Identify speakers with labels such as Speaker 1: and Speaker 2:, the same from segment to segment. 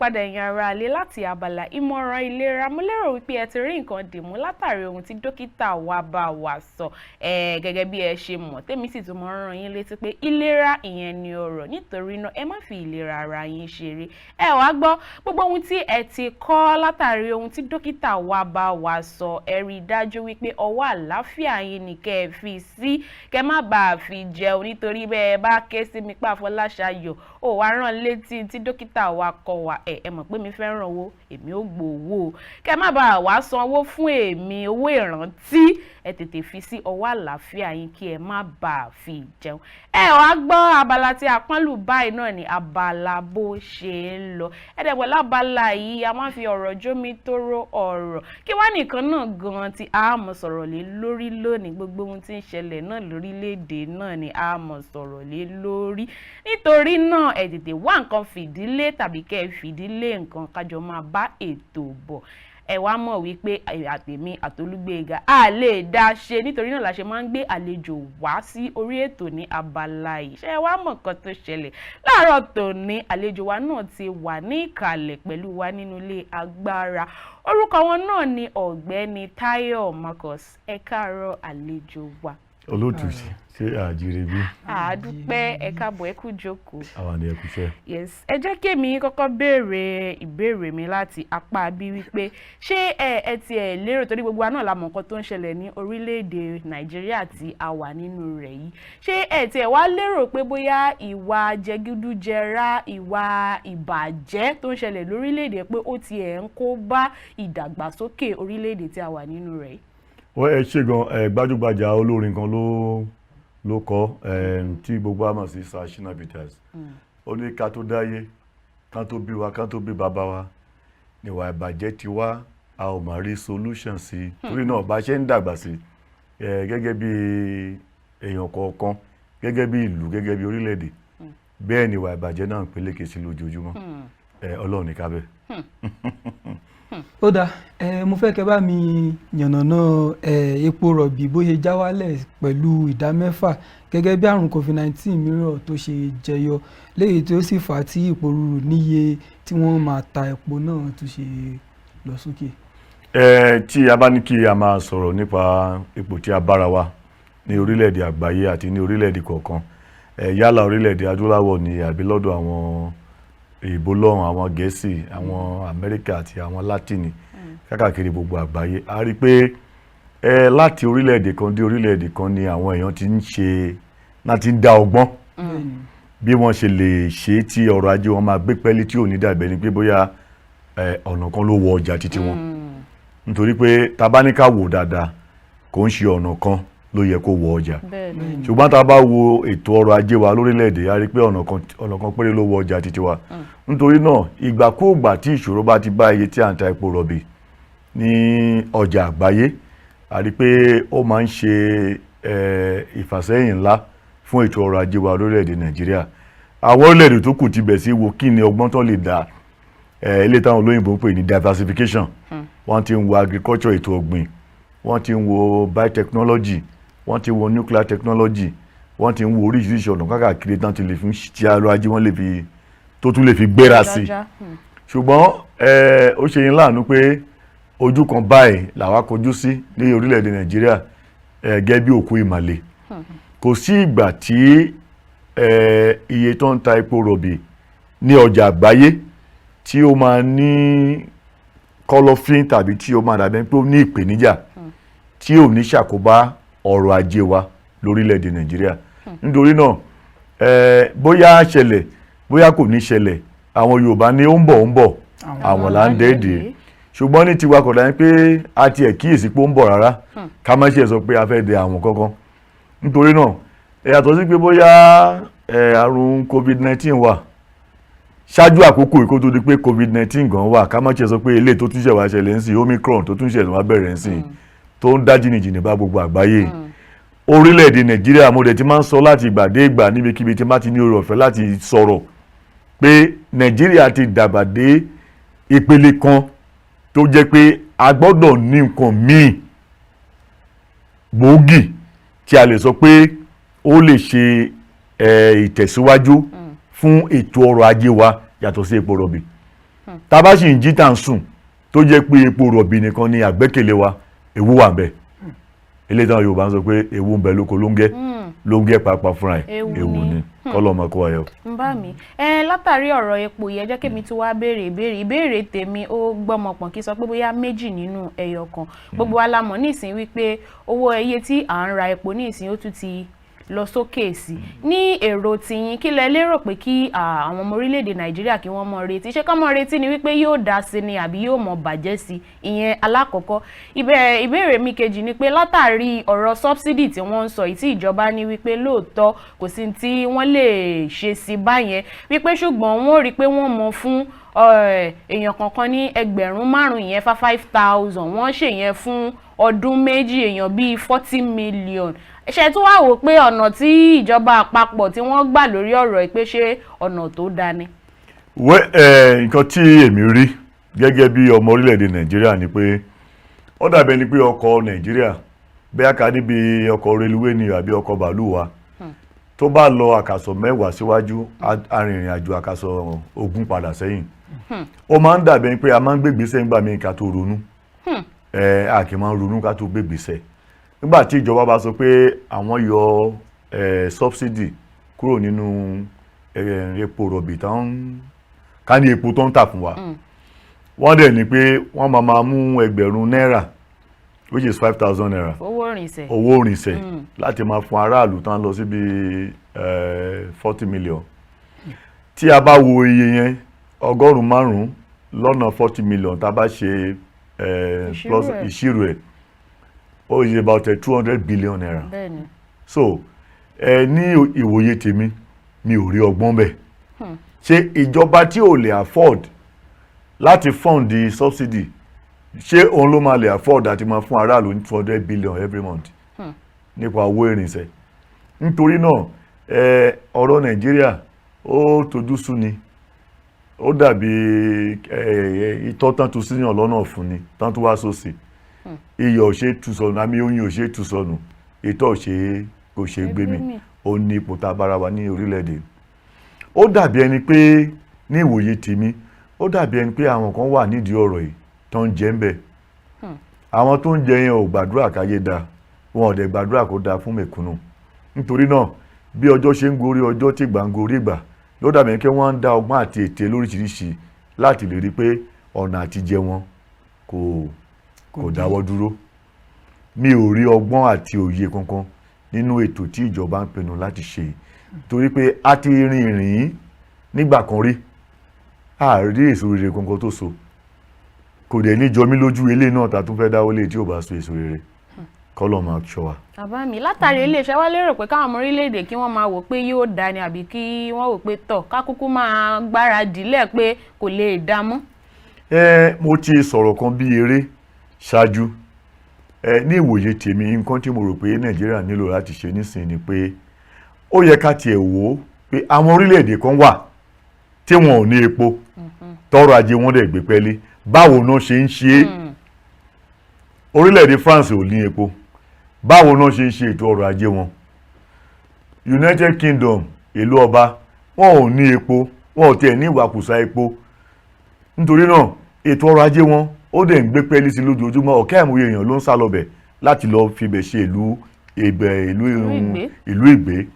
Speaker 1: padà ẹ̀yin ará ilé láti abala ìmọ̀ràn ìlera. Mo lérò wípé ẹ ti rí nǹkan dìmú látàrí ohun tí dókítà wa bá wa sọ. Gẹ́gẹ́ bí ẹ ṣe mọ̀, tèmi sì tún mọ̀ rán yín létí pé ìlera ìyẹn ni ọrọ̀. Nítorí náà ẹ má fi ìlera ara yín ṣeré. Ẹ wá gbọ́ gbogbo ohun tí ẹ ti kọ́ látàrí ohun tí dókítà wa bá wa sọ. Ẹ rí dájú wípé ọwọ́ àlàáfíà yín ni kẹ́ ẹ fi sí. Kẹ́ má bàa fi jẹun nítorí bẹ́ẹ̀ bá ké sí mi pa Fọláṣayọ̀. Ó wá rán létí tí dókítà wa kọ́ wa. Ẹ mọ̀ pé mi fẹ́ràn owó, èmi ò gbowó. Kẹ́ má bàa wá sanwó fún èmi owó ìrántí. Ẹ tètè fi sí ọwọ́ àlàáfíà yín kí ẹ má bàa fi jẹun. Ẹ wá gbọ́ abala tí a pọ́n lù báyìí náà ni abala bó ṣe ń lọ. Ẹ̀dẹ̀gbọ́n lábala yìí a máa fi ọ̀rọ̀ jómi tóró ọ̀rọ̀. Kí wá nìkan náà gan tí a mọ̀ sọ̀rọ̀ lé lórí lónìí. Gbogbo ohun tí ń ṣẹlẹ̀ náà lórílẹ̀‐èdè náà ni a mọ̀ sọ̀rọ̀ lé lórí. Nítorí náà ẹ tètè wá nǹkan fìdílé tàbí kẹ́ ẹ fìdílé nǹkan kájọ máa bá ètò bọ̀. Ẹ wá mọ̀ wípé àtèmi àtolúgbéga a lè dá ṣe, nítorí náà la ṣe máa ń gbé àlejò wá sí orí ètò ní abala yìí. Ṣé ẹ wá mọ̀ nǹkan tó ṣẹlẹ̀ láàárọ̀ tòní? Àlejò wa náà ti wà ní ìkàlẹ̀ pẹ̀lú wa nínú ilé agbára. Orúkọ wọn náà ni Ọ̀gbẹ́ni Táyọ̀ Marcus. Ẹ káàárọ̀ àlejò wa.
Speaker 2: Olóòtú ṣe àjíire bí.
Speaker 1: Àdúpẹ́, ẹ káàbọ̀, ẹ kú jókòó.
Speaker 2: Àwa ni ẹ kú iṣẹ́.
Speaker 1: Yes, ẹ jẹ́ kí èmi kọ́kọ́ béèrè ìbéèrè mi láti apá bí wípé ṣé ẹ ti ẹ̀ lérò, torí gbogbo wa náà la mọ̀ nǹkan tó ń ṣẹlẹ̀ ní orílẹ̀-èdè Nàìjíríà tí a wà nínú rẹ̀ yìí. Ṣé ẹ ti ẹ̀ wá lérò pé bóyá ìwà jẹgúdújẹrá, ìwà ìbàjẹ́ tó ń ṣẹlẹ̀ lórílẹ̀-èdè pé ó ti ẹ̀ ń kó bá ìdàgbàsókè orílẹ̀-èdè tí a wà nínú rẹ̀ yìí?
Speaker 2: Wọ́n ẹ ṣe gan gbajúgbajà olórin kan ló kọ tí gbogbo àmọ̀ sí Sir Shina Peters. Ó ní ká tó dáyé, ká tó bí wa, ká tó bí bàbá wa, níwà ìbàjẹ́ ti wá, a ò máa rí solution sí. Torí náà bá ṣe ń dàgbà sí gẹ́gẹ́ bí èèyàn kọ̀ọ̀kan, gẹ́gẹ́ bí ìlú, gẹ́gẹ́ bí orílẹ̀-èdè, bẹ́ẹ̀ ni ìwà ìbàjẹ́ náà ń peléke sí lójoojúmọ́. Ọlọ́run ní ká bẹ̀.
Speaker 3: Ó dáa, mo fẹ́ kẹ́ bá mi yànnàná epo rọ̀bì bó ṣe já wálẹ̀ pẹ̀lú ìdá 6 gẹ́gẹ́ bí àrùn COVID-19 mìíràn tó ṣe jẹyọ, léyìí tó sì fà á tí ìpòrúurú níye tí wọ́n máa ta epo náà tó ṣe lọ sókè.
Speaker 2: Tí a bá ní kí a máa sọ̀rọ̀ nípa ipò tí a bára wa ní orílẹ̀-èdè àgbáyé àti ní orílẹ̀-èdè kọ̀ọ̀kan, yálà orílẹ̀-èdè adúláwọ̀ ni àbí lọ́dọ̀ àwọn ìbò lọ́run, àwọn Gẹ̀ẹ́sì, àwọn Amẹ́ríkà àti àwọn Látìnì káàkiri gbogbo àgbáyé, a rí pé láti orílẹ̀-èdè kan dé orílẹ̀-èdè kan ni àwọn èèyàn ti ń dá ọgbọ́n bí wọ́n ṣe lè ṣe tí ọrọ̀ ajé wọn máa gbé pẹ́lí tí ò ní dàbẹ̀ ni pé bóyá ọ̀nà kan ló wọ ọjà títí wọn. Nítorí pé tá bá ní ká wò dáadáa kò ń ṣe ọ̀nà kan ló yẹ kó wọ ọjà. Ṣùgbọ́n tá bá wo ètò ọrọ̀ ajé wa lórílẹ̀-èdè, a rí pé ọ̀nà kan péré ló wọ ọjà títí wa. Nítorí náà ìgbàkúùgbà tí ìṣòro bá ti bá iye tí à ń ta epo rọ̀bì ní ọjà àgbáyé, a rí pé ó máa ń ṣe ìfàsẹ́yìn ńlá fún ètò ọrọ̀ ajé wa lórílẹ̀-èdè Nàìjíríà. Àwọn orílẹ̀-èdè tó kù ti bẹ̀ sí wo kí ni ọgbọ́n tó lè dá ilé táwọn olóyìnbó ń pè ní diversification. Wọ́n ti ń wo agriculture, ètò ọ̀gbìn, wọ́n ti ń wo biotechnology, wọ́n ti ń wo nuclear technology, wọ́n ti ń wo oríṣiríṣi ọ̀nà káàkiri tán ti lè fi tí ọrọ̀ ajé wọn tó tún lè fi gbéra sí. Ṣùgbọ́n ó ṣe yín láàánú pé ojú kan báyìí làwa kojú sí ní orílẹ̀-èdè Nàìjíríà gẹ́gẹ́ bí òkú ìmàle. Kò sí ìgbà tí iye tó ń ta epo rọ̀bì ní ọjà àgbáyé tí ó máa ní kọ̀lọ̀fín tàbí tí ó máa dàbí pé ó ní ìpèníjà tí ò ní ṣàkóbá ọrọ̀ ajé wa lórílẹ̀-èdè Nàìjíríà. Nítorí náà bóyá ṣẹlẹ̀ bóyá kò ní ṣẹlẹ̀, àwọn Yorùbá ní ó ń bọ̀ àwọn là ń dẹ́ẹ̀dẹ́. Ṣùgbọ́n ní tiwa kò dájú pé a ti ẹ̀ kíyèsí pé ó ń bọ̀ rárá, ká má ṣe sọ pé a fẹ́ dẹ àwọn kankan. Nítorí náà yàtọ̀ sí pé bóyá àrùn COVID-19 wà, ṣáájú àkókò ìkó tó di pé COVID-19 gan wà, ká má ṣe sọ pé eléyìí tó tún ṣẹ̀ wá ṣẹlẹ̀ ń sìn, Omicron tó tún ṣẹ̀ wá bẹ̀rẹ̀ ń sìn, tó ń dá jìnnìjìnnì bá gbogbo àgbáyé. Orílẹ̀-èdè Nàìjíríà mo dẹ̀ ti máa ń sọ láti ìgbà dé ìgbà níbikíbi tí má ti ní oore ọ̀fẹ́ láti sọ̀rọ̀ pé Nàìjíríà ti dàgbà dé ìpele kan tó jẹ́ pé a gbọ́dọ̀ ní nǹkan míì gbòógì tí a lè sọ pé ó lè ṣe ìtẹ̀síwájú fún ètò ọrọ̀ ajé wa yàtọ̀ sí epo rọ̀bì. tá a bá sì ń jí tà ń sùn tó jẹ́ pé epo rọ̀bì nìkan ni àgbẹ́kẹ̀lé wa ewu wà ń bẹ eléyìí táwọn Yorùbá ń sọ pé ewu ń bẹ lóko ló ń gẹ́ pàápàá fúnra ẹ̀ ewu ni kọ́lọ́ ọmọ kó ayọ̀.
Speaker 1: ń bá mi látàrí ọ̀rọ̀ epo yẹn jẹ́ kémi tí wàá béèrè ìbéèrè tèmi ó gbọ́mọpọ̀n kí sọ pé bóyá méjì nínú ẹyọ kan gbogbo wa la mọ̀ nísìnyí wípé owó iye tí à ń ra epo nísìnyí ó tún ti lọ sókè sí ní èrò tiyín kí lẹ lérò pé kí àwọn ọmọ orílẹ̀-èdè Nàìjíríà kí wọ́n mọ retí ṣé kán mọ retí ni wípé yóò dá sí ni àbí yóò mọ bàjẹ́ sí ìyẹn alákọ̀ọ́kọ́ ìbéèrè mi kejì ni pé látàrí ọ̀rọ̀ subsidy tí wọ́n ń sọ yìí tí ìjọba ní wípé lóòótọ́ kò sí tí wọ́n lè ṣe sí báyẹn wípé ṣùgbọ́n wọ́n rí pé wọ́n mọ fún èèyàn kankan ní 5,000 ìyẹn 5,000 wọ́n ṣèyẹn fún ọdún méjì èèyàn bíi 40 million ṣe tún wá wò pé ọ̀nà tí ìjọba àpapọ̀ tí wọ́n gbà lórí ọ̀rọ̀ pé ṣé ọ̀nà tó dáa ni.
Speaker 2: nǹkan tí èmi rí gẹ́gẹ́ bí ọmọ orílẹ̀-èdè Nàìjíríà ni pé ó dàbẹ̀ ni pé ọkọ̀ Nàìjíríà bẹ́ẹ̀ ká níbi ọkọ̀ reluwé ni àbí ọkọ̀ bàálù wa tó bá lọ àkàsọ̀ 10 síwájú arìnrìn àjò àkàsọ̀ 20 padà sẹ́yìn ó máa ń dàbẹ̀ pé a máa ń gbégbèsè ńgbà míì ká tó ronú a kì í máa ń ronú ká tó gbégbèsè nígbà tí ìjọba bá sọ pé àwọn yọ subsidy kúrò nínú epo rọ̀bì ká ní epo tó ń tà fún wa wọ́n dẹ̀ ní pé wọ́n máa mú 1,000 náírà which is 5,000 naira owó ìrìnsẹ̀ láti máa fún aráàlú tán lọ síbi 40 million tí a bá wo iye yẹn 500 lọ́nà 40 million tá a bá ṣe plus ìṣirò ẹ̀ ó yẹ about 200 billion naira. So ní ìwòye tèmi mi ò rí ọgbọ́n bẹ́ẹ̀ ṣé ìjọba tí ò lè afford láti fund the subsidy ṣé òun ló máa lè afford àti máa fún aráàlú ní 200 billion every month nípa owó ìrìnsẹ̀ nítorí náà ọ̀rọ̀ Nàìjíríà ó tojú sú ni ó dàbí ìtọ́ tán tó síyàn lọ́nà fún ni tán tó wá sósì iyọ̀ ṣe tú sọnù àmì oyin ò ṣe tú sọnù ìtọ́ kò ṣe gbé mi ó ní ipò tá a bára wa ní orílẹ̀-èdè ó dàbí ẹni pé ní ìwòye tèmi ó dàbí ẹni pé àwọn kan wà nídìí ọ̀rọ̀ yìí tó ń jẹ ń bẹ̀ àwọn tó ń jẹ yẹn ò gbàdúrà káyé da wọn ò dẹ̀ gbàdúrà kó da fún mẹ̀kúnnù nítorí náà bí ọjọ́ ṣe ń gorí ọjọ́ tí ìgbà ń gorí ìgbà ló dàbí ẹni pé wọ́n ń dá ọgbọ́n àti ète lóríṣiríṣi láti lè rí pé ọ̀nà àti jẹ wọn kò dáwọ́ dúró mi ò rí ọgbọ́n àti òye kankan nínú ètò tí ìjọba ń pinnu láti ṣe torí pé a ti rin ìrìn nígbà kan rí a rí èso rere kankan tó so kò dẹ̀ ní jọ mí lójú ilé náà ta tún fẹ́ dáwọ́ lé tí ò bá so èso rere kọ́lọ̀ máa ṣọ́ wa.
Speaker 1: bàbá mi látàrí iléeṣẹ́ wa lérò pé káwọn ọmọ orílẹ̀-èdè kí wọ́n máa wò pé yóò dá ni àbí kí wọ́n wò pé tọ̀ kákúkú máa gbáradì lẹ̀ pé kò lè dá mọ́.
Speaker 2: mo ti sọ̀rọ̀ kan bí eré ṣáájú ní ìwòye tèmi nǹkan tí mo rò pé Nàìjíríà nílò láti ṣe nísìnyí ni pé ó yẹ ká tiẹ̀ wò ó pé àwọn orílẹ̀-èdè kan wà tí wọn ò ní epo tọrọ ajé wọn dẹ̀ gbé pẹ́lí báwo náà ṣe ń ṣe é orílẹ̀-èdè France ò ní epo báwo náà ṣe ń ṣe ètò ọrọ̀ ajé wọn United Kingdom ìlú ọba wọn ò ní epo wọn ò tiẹ̀ ní ìwakùsà epo nítorí náà ètò ọrọ̀ ajé wọn ó dẹ̀ ń gbé pẹ́lí sí lójoojúmọ́ ọ̀kẹ́ àìmọye èèyàn ló ń sá lọ́bẹ̀ láti lọ fibẹ̀ ṣe ìlú ìgbé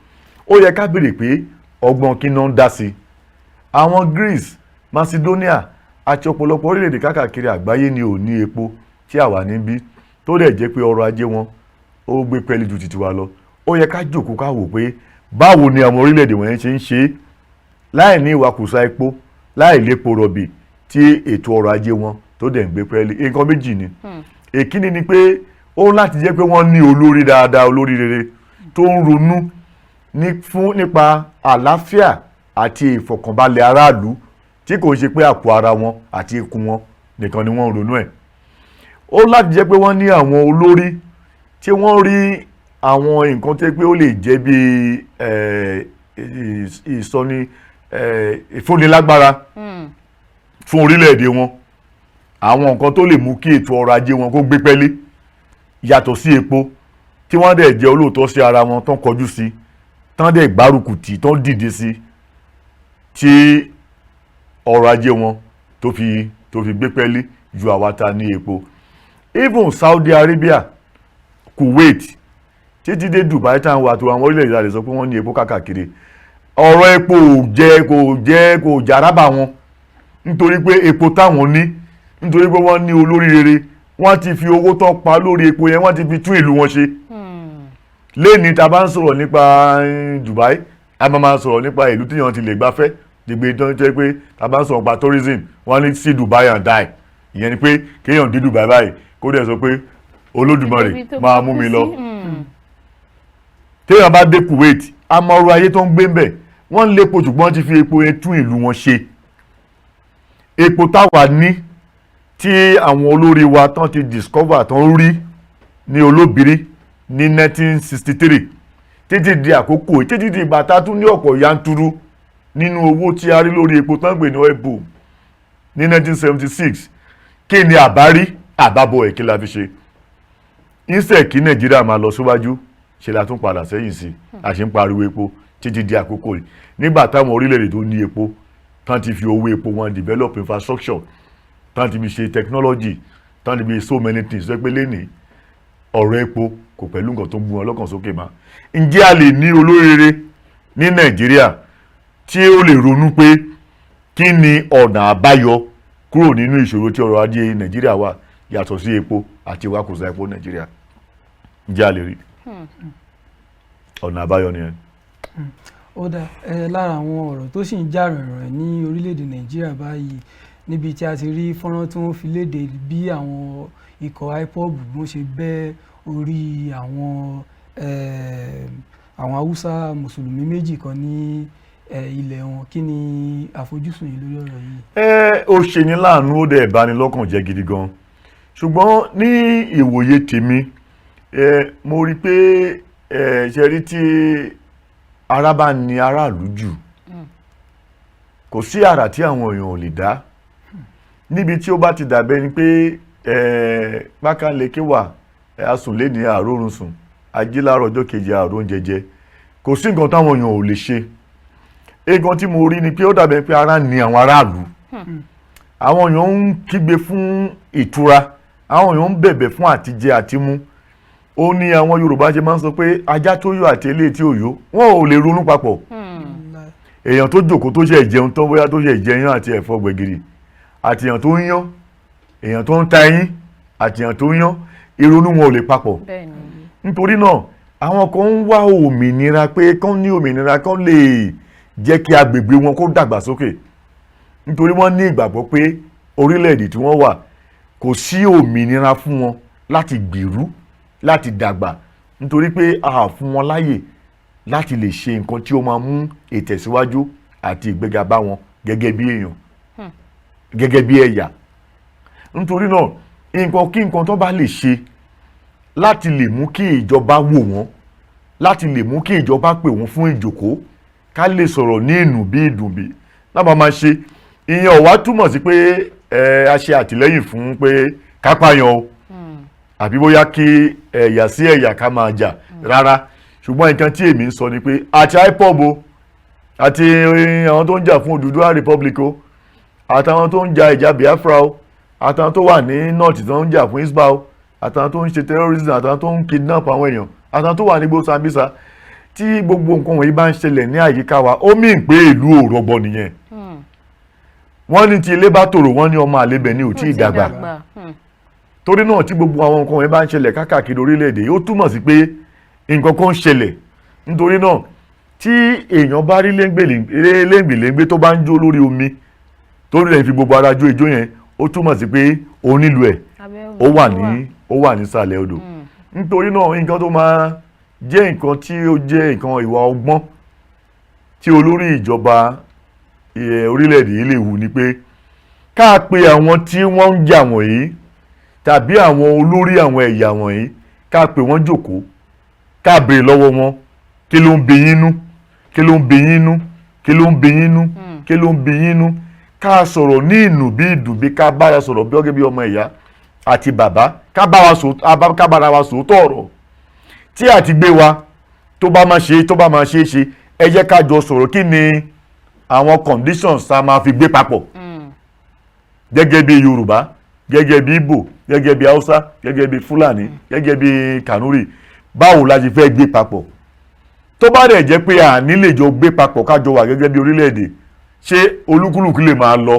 Speaker 2: ó yẹ ká béèrè pé ọgbọ́n kí náà ń dá sí àwọn Greece Macedonia àti ọ̀pọ̀lọpọ̀ orílẹ̀-èdè káàkiri àgbáyé ni ò ní epo tí àwa níbí tó dẹ̀ jẹ́ pé ọrọ̀ ajé wọn ó gbé pẹ́lí ju titi wa lọ ó yẹ ká jókòó ká wò pé báwo ni àwọn orílẹ̀-èdè wọ̀nyẹn ṣe ń ṣe láì ní ìwakùsà epo láì lépo rọ̀bì tí ètò ọrọ̀ ajé wọn tó dẹ̀ ń gbé pẹ́lí nǹkan méjì ni èkíní ni pé ó láti jẹ́ pé wọ́n ní olórí dáadáa olórí rere tó ń ronú nípa àlàáfíà àti ìfọ̀kànbalẹ̀ aráàlú tí kò ṣe pé àpò ara wọn àti ikùn wọn nìkan ni wọ́n ń ronú ẹ̀ ó láti jẹ́ pé wọ́n ní àwọn olórí tí wọ́n rí àwọn nǹkan tó pé ó lè jẹ́ bí ìfúnnilágbára fún orílẹ̀-èdè wọn àwọn nǹkan tó lè mú kí ètò ọrọ̀ ajé wọn kó gbé pẹ́lí yàtọ̀ sí epo tí wọ́n dẹ̀ jẹ́ olóòótọ́ sí ara wọn tán kọjú sí tán dẹ̀ gbárùkù tì tán dìde sí tí ọrọ̀ ajé wọn tó fi gbé pẹ́lí ju àwa ta ní epo. Even Saudi Arabia, Kuwait, títí dé Dubai táwọn wà tó àwọn orílẹ̀-èdè àlè sọ pé wọ́n ní epo káàkiri. Ọ̀rọ̀ epo kò járábà wọn nítorí pé epo táwọn ní, nítorí pé wọ́n ní olórí rere, wọ́n ti fi owó tán pa lórí epo yẹn, wọ́n ti fi tún ìlú wọn ṣe. Lẹ́ni tá bá ń sọ̀rọ̀ nípa Dubai, a máa sọ̀rọ̀ nípa ìlú tíyàn ti lè gbafẹ́, dìgbè tó ń jẹ́ pé tá bá ń sọ̀rọ̀ nípa tourism, wọ́n ní see Dubai and die. Ìyẹn ni pé kéèyàn dé Dubai báyìí kó dẹ̀ sọ pé Olódùmarè máa mú mi lọ. Téèyàn bá dé Kuwait, a mọ ọrọ̀ ayé tó ń gbé ń bẹ̀, wọ́n ń lépo ṣùgbọ́n ti fi epo yẹn tún ìlú wọn ṣe. Epo táwa ní tí àwọn olórí wa tán ti discover tán rí ní Olóbìrí ní 1963 títí di àkókò títí di ìgbà tá tún ní ọ̀pọ̀ yanturu nínú owó tí a rí lórí epo tán gbé ní oil boom ní 1976. Kí ni àbárí àbábọ̀ ẹ̀ kí la fi ṣe? Instead kí Nàìjíríà máa lọ síwájú, ṣe la tún padà sẹ́yìn sí, a ṣe ń pariwo epo títí di àkókò yìí nígbà táwọn orílẹ̀-èdè tó ní epo tán ti fi owó epo wọn develop infrastructure, tán ti fi ṣe technology, tán ti fi so many things pé lẹ́nìí ọ̀rọ̀ epo kò pẹ̀lú nǹkan tó ń mú wọn lọ́kàn sókè máa. Ǹjẹ́ a lè ní olóríire ní Nàìjíríà tí ó lè ronú pé kí ni ọ̀nà àbáyọ kúrò nínú ìṣòro tí ọrọ̀ ajé Nàìjíríà wà yàtọ̀ sí epo àti ìwakùsà epo Nàìjíríà? Ǹjẹ́ a lè rí ọ̀nà àbáyọ nìyẹn?
Speaker 3: Ó dá lára àwọn ọ̀rọ̀ tó sì ń jà rìnrìn ní orílẹ̀-èdè Nàìjíríà báyìí, níbi tí a ti rí fọ́nrán tí wọ́n fi léde bí àwọn ikọ̀ IPOB wọ́n ṣe bẹ́ orí àwọn Haúsá Mùsùlùmí méjì kan ní ilẹ̀ wọn. Kí ni àfojúsùn yìí lórí ọ̀rọ̀ yìí?
Speaker 2: Ó ṣe ní láàánú, ó dẹ̀ bani lọ́kàn jẹ́ gidi gan. Ṣùgbọ́n ní ìwòye tèmi, mo rí pé ṣe rí tí ara bá ní aráàlú jù, kò sí àrà tí àwọn èèyàn ò lè dá. Níbi tí ó bá ti dàbẹ́ ni pé pákáleke wà, asùn lé ní àrórun sùn, ají láàárọ̀ ọjọ́ kejì àrùn jẹjẹ, kò sí nǹkan táwọn èèyàn ò lè ṣe. Nǹkan tí mo rí ni pé ó dàbẹ́ pé ara ní àwọn aráàlú. Àwọn èèyàn ń kígbe fún ìtura, àwọn èèyàn ń bẹ̀bẹ̀ fún àtijẹ àtimú. Ó ní àwọn Yorùbá ṣe máa ń sọ pé ajá tó yó àti eléyìí tí ò yó, wọn ò lè ronú papọ̀. Èèyàn tó jókòó tó ṣe jẹun tán, bóyá tó ṣe jẹyán àti ẹ̀fọ́ gbẹ̀gìrì, àti èèyàn tó ń yán, èèyàn tó ń ta ẹyin àti èèyàn tó ń yán, ìrònú wọn ò lè papọ̀. Nítorí náà àwọn kan ń wá òmìnira, pé kán ní òmìnira kán lè jẹ́ kí agbègbè wọn kó dàgbàsókè. Nítorí wọ́n ní ìgbàgbọ́ pé orílẹ̀-èdè tí wọ́n wà kò sí òmìnira fún wọn láti gbèrú, láti dàgbà, nítorí pé a fún wọn láyè láti lè ṣe nǹkan tí ó máa mú ìtẹ̀síwájú àti ìgbéga bá wọn gẹ́gẹ́ bí èèyàn, gẹ́gẹ́ bí ẹ̀yà. Nítorí náà nǹkan kí nǹkan tó bá lè ṣe láti lè mú kí ìjọba wò wọ́n, láti lè mú kí ìjọba pè wọ́n fún ìjókòó, ká lè sọ̀rọ̀ ní ìnùbí ìdùnbí lábàá máa ṣe. Ìyẹn ò wá túmọ̀ sí pé a ṣe àtìlẹ́yìn fún pé ká pààyàn o, àbí bóyá kí ẹ̀yà sí ẹ̀yà ká máa jà rárá. Ṣùgbọ́n nǹkan tí èmi ń sọ ni pé àti IPOB o, àti àwọn tó ń jà fún Odùduwà Republic o, àtàwọn tó ń jà ìjà Biafra o, àtàwọn tó wà ní north tó ń jà fún Isba o, àtàwọn tó ń ṣe terrorism, àtàwọn tó ń kidnap àwọn èèyàn, àtàwọn tó wà ní Igbó Sambisa, tí gbogbo nǹkan wọ̀nyí bá ń ṣẹlẹ̀ ní àyíká wa, ó mì pé ìlú ò rọgbọ nìyẹn. Wọ́n ní tí ilé bá tòrò, wọ́n ní ọmọ àlebẹ̀ ní ò tí ì dàgbà. Torí náà tí gbogbo àwọn nǹkan wọ̀nyí bá ń ṣẹlẹ̀ káàkiri orílẹ̀-èdè, ó túmọ̀ sí pé nǹkan kan ń ṣẹlẹ̀. Nítorí náà tí èèyàn bá rí léǹgbèléǹgbé tó bá ń jó lórí omi, tó rẹ̀ fi gbogbo ara jó ijó yẹn, ó túmọ̀ sí pé ó nílò ẹ̀, ó wà nísàlẹ̀ odò. Nítorí náà nǹkan tó máa jẹ́ nǹkan tí ó jẹ́ nǹkan ìwà ọgbọ́n tí olórí ìjọba orílẹ̀-èdè yìí lè hù ni pé ká pe àwọn tí wọ́n ń jà wọ̀nyí tàbí àwọn olórí àwọn ẹ̀yà wọ̀nyí, ká pe wọ́n jókòó, ká béèrè lọ́wọ́ wọn kí ló ń bí yín nú, kí ló ń bí yín nú, kí ló ń bí yín nú, kí ló ń bí yín nú. Ká sọ̀rọ̀ ní ìnùbí ìdùnbí, ká bára sọ̀rọ̀ bí ọgẹ́ bí ọmọ ìyá àti bàbá, ká bára wa sòótọ́ ọ̀rọ̀. Tí àti gbé wa tó bá máa ṣe é ṣe, ẹ jẹ́ ká jọ sọ̀rọ̀ kí ni àwọn conditions tá a máa fi gbé papọ̀. gẹ́gẹ́ bí Yorùbá, gẹ́gẹ́ bí Ìgbò, gẹ́gẹ́ bí Haúsá, gẹ́gẹ́ bí Fúlàní, gẹ́gẹ́ bí Kànúrì, báwo la ṣe fẹ́ gbé papọ̀? Tó bá dẹ̀ jẹ́ pé a ní lè jọ gbé papọ̀ kájọ wà gẹ́gẹ́ bí orílẹ̀-èdè, ṣé olúkúlùkù lè máa lọ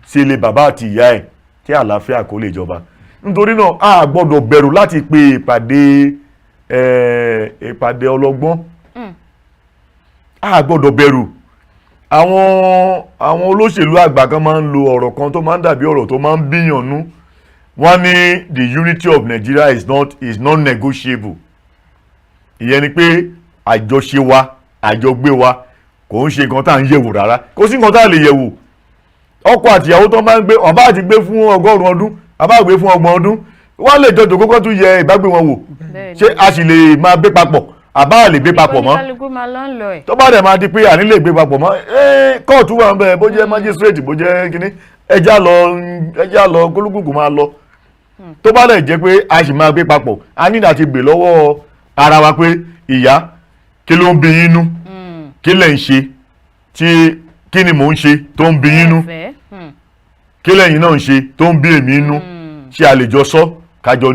Speaker 2: sí ilé bàbá àti ìyá ẹ̀ kí àlàáfíà kó lè jọba? Nítorí náà a gbọ́dọ̀ bẹ̀rù láti pe ìpàdé ọlọ́gbọ́n. A gbọ́dọ̀ bẹ̀rù. Àwọn olóṣèlú àgbà kan máa ń lo ọ̀rọ̀ kan tó máa ń dàbí ọ̀rọ̀ tó máa ń bíyànnú. Wọ́n ní the unity of Nigeria is not negotiable. Ìyẹn ni pé àjọṣe wa, àjọgbé wa kò ń ṣe nǹkan tá à ń yẹ̀wò rárá. Kò sí nǹkan tá à lè yẹ̀wò. Ọkọ àti ìyàwó tó máa ń gbé, ọba àti gbé fún 100 ọdún, àbá gbé fún 30 ọdún, wọ́n lè jọjọ kókó tún yẹ ìbágbé wọn wò. Ṣé a sì lè máa gbé papọ̀? Àbá lè gbé papọ̀ mọ́. Tó bá dẹ̀ máa di pé àní lè gbé papọ̀ mọ́, kóòtù wà ń bẹ, bó jẹ́ májísírèètì, bó jẹ́ kínní, ẹjá lọ kólúkùkù máa lọ. Tó bá dẹ̀ jẹ́ pé a sì máa gbé papọ̀, a ní láti gbè lọ́wọ́ ara wa pé ìyá kí ló ń bí yín nú, kí lẹ̀ ń ṣe, kí ni mò ń ṣe tó ń bí yín nú, kí lẹ́yìn náà ń ṣe tó ń bí èmi nú, ṣé a lè jọ sọ kájọ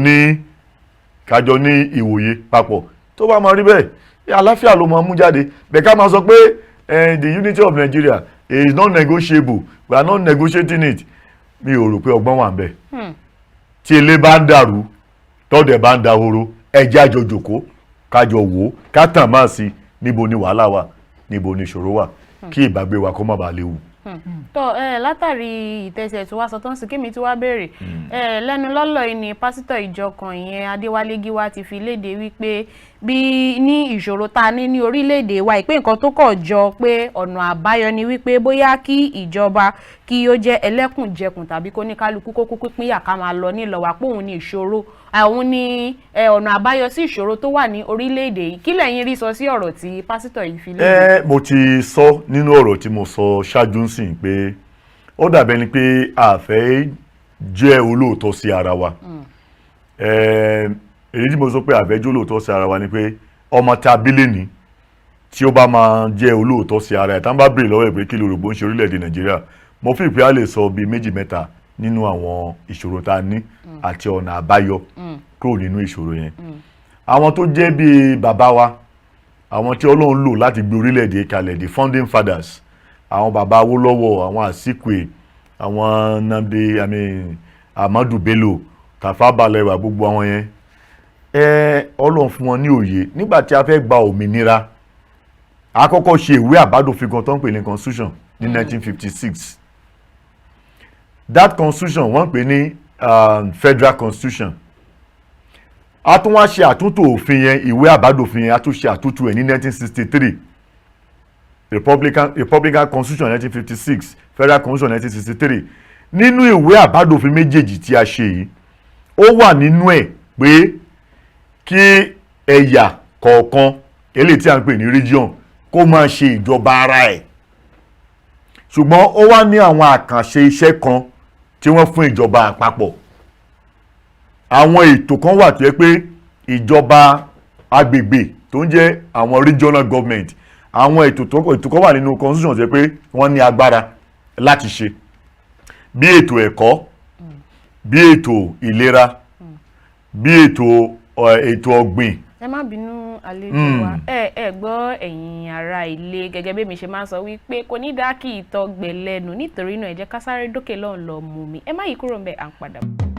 Speaker 2: ní ìwòye papọ̀. Tó bá máa rí bẹ́ẹ̀, àlàáfíà ló máa mú jáde. Bẹ́ẹ̀ ká máa sọ pé the unity of Nigeria is not negotiable, we are not negotiating it. Mi ò rò pé ọgbọ́n wà ń bẹ̀. Tí ilé bá ń dàrú, tọ́dẹ̀ bá ń dahoro, ẹ jẹ́ a jọ jókòó kájọ wò ó, ká tàn máa sí níbo ni wàhálà wà, níbo ni ìṣòro wà, kí ìbágbé wa kó má bàa léwu.
Speaker 1: Tó látàrí ìtẹ̀sẹ̀ tí wàá sọ tó ń sìn kí mi tí wàá béèrè lẹ́nu lọ́lọ́ yìí ni pásítọ̀ ìjọ kan ìyẹn Adéwálé Gíwá ti fi léde wípé bí ní ìṣòro ta ní orílẹ̀-èdè wa ìpé nǹkan tó kọ̀ jọ pé ọ̀nà àbáyọ ni wípé bóyá kí ìjọba kí ó jẹ́ ẹlẹ́kùnjẹkùn tàbí kó ní kálukú kó kúkú pínyà ká máa lọ nílọ́wà pé òun ní ìṣòro àwọn ní ọ̀nà àbáyọ sí ìṣòro tó wà ní orílẹ̀-èdè yìí. Kí lẹ̀yin rí sọ sí ọ̀rọ̀ tí pásítọ̀ yìí fi léde?
Speaker 2: Mo ti sọ nínú ọ̀rọ̀ tí mo sọ ṣáájú sìn pé ó dàbẹ́ ni pé a fẹ́ jẹ́ olóòótọ́ sí ara wa. Èyí tí mo sọ pé a fẹ́ jẹ́ olóòótọ́ sí ara wa ni pé ọmọ tá a bí lẹ́ni tí ó bá máa jẹ́ olóòótọ́ sí ara ẹ̀ tá n bá béèrè lọ́wọ́ ẹ̀ pé kí ló rò bó ń ṣe orílẹ̀-èdè Nàìjíríà, mo fi ìpè á lè sọ bíi 2-3 nínú àwọn ìṣòro tá a ní àti ọ̀nà àbáyọ kúrò nínú ìṣòro yẹn. Àwọn tó jẹ́ bíi bàbá wa, àwọn tí Ọlọ́run lò láti gbé orílẹ̀-èdè kalẹ̀, the founding fathers, àwọn bàbá Awólọ́wọ̀, àwọn Azikiwe, àwọn Nnamdi Ahmadu Bello, Tafawa Balewa, gbogbo àwọn yẹn Ọlọ́run fún wọn ní òye. Nígbà tí a fẹ́ gba òmìnira, a kọ́kọ́ ṣe ìwé àbádòfin kan tó ń pè ní constitution ní 1956. That constitution wọ́n pè ní federal constitution. A tún wá ṣe àtúntò òfin yẹn, ìwé àbádòfin yẹn, a tún ṣe àtúntò ẹ̀ ní 1963. Republican constitution 1956, federal constitution 1963. Nínú ìwé àbádòfin méjèèjì tí a ṣe yìí, ó wà nínú ẹ̀ pé kí ẹ̀yà kọ̀ọ̀kan eléyìí tí a ń pè ní region kó máa ṣe ìjọba ara ẹ̀. Ṣùgbọ́n ó wá ní àwọn àkànṣe iṣẹ́ kan tí wọ́n fún ìjọba àpapọ̀. Àwọn ètò kan wà tó yẹ pé ìjọba agbègbè tó ń jẹ́ àwọn regional government, àwọn ètò kan wà nínú constitution tó yẹ pé wọ́n ní agbára láti ṣe. Bí ètò ẹ̀kọ́, bí ètò ìlera, bí ètò ọ̀gbìn.
Speaker 1: Ẹ má bínú àlejò wa, ẹ gbọ́ ẹ̀yin ará ilé, gẹ́gẹ́ bí mi ṣe máa ń sọ wípé kò ní dá kí ìtọ́ gbẹ lẹ́nu, nítorí náà ẹ jẹ́ ká sáré dókè lọ́hùn lọ mú mi. Ẹ má yí kúrò ńbẹ̀, à ń padà bọ̀.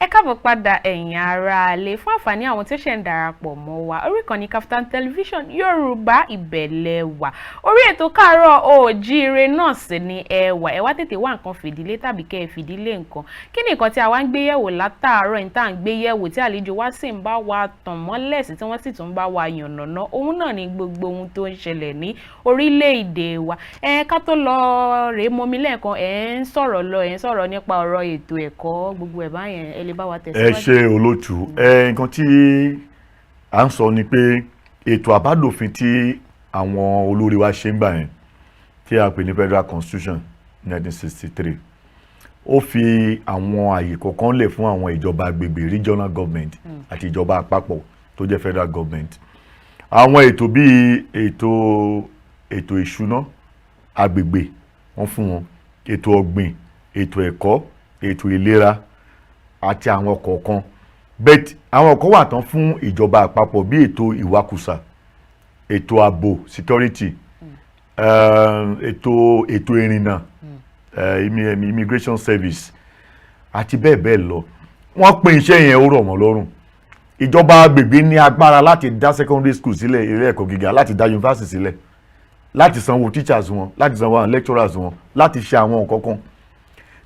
Speaker 1: káàbọ̀ padà ẹ̀yin ará ilé fún àǹfààní àwọn tí ó ṣe ń darapọ̀ mọ́ wa orí ìkànnì Kaftan television Yorùbá ìbẹ̀lẹ̀ wà orí ètò káàárọ̀ oòjíire náà sì ni ẹ wá tètè wá nǹkan fìdílé tàbí kẹ́ ẹ fìdílé nǹkan kí ni nǹkan tí a wá ń gbé yẹ̀wò látàárọ̀ ní tá à ń gbé yẹ̀wò tí àlejò wa sì ń bá wa tàn mọ́lẹ̀ sí tí wọ́n sì tún bá wa yànnàná òun náà ni gbogbo ohun tó ń ṣẹlẹ̀ ní orílẹ̀-èdè wa ká tó lọ rèé mọ́mi lẹ́ẹ̀kan ń sọ̀rọ̀ nípa ọ̀rọ̀ ètò ẹ̀kọ́ gbogbo ẹ̀ báyẹn ẹ lè bá wa tẹ̀síwájú.
Speaker 2: ẹ ṣe olóòtú nǹkan tí à ń sọ ni pé ètò àbádòfin tí àwọn olórí wa ṣe ń gbà yẹn tí a pè ní Federal Constitution 1963 ó fi àwọn àyè kọ̀ọ̀kan lẹ̀ fún àwọn ìjọba agbègbè regional government àti ìjọba àpapọ̀ tó jẹ́ federal government. Àwọn ètò bíi ètò ìṣúná agbègbè wọ́n fún wọn, ètò ọ̀gbìn, ètò ẹ̀kọ́, ètò ìlera àti àwọn kọ̀ọ̀kan. But àwọn kan wà tán fún ìjọba àpapọ̀ bí ètò ìwakùsà, ètò ààbò security, ètò ìrìnnà, immigration service àti bẹ́ẹ̀ bẹ́ẹ̀ lọ. Wọ́n pín iṣẹ́ yẹn ó rọ̀ wọ́n lọ́rùn. Ìjọba agbègbè ní agbára láti dá secondary school sílẹ̀, ilé ẹ̀kọ́ gíga, láti dá university sílẹ̀, láti sanwó teachers wọn, láti sanwó àwọn lecturers wọn, láti ṣe àwọn nǹkan kan.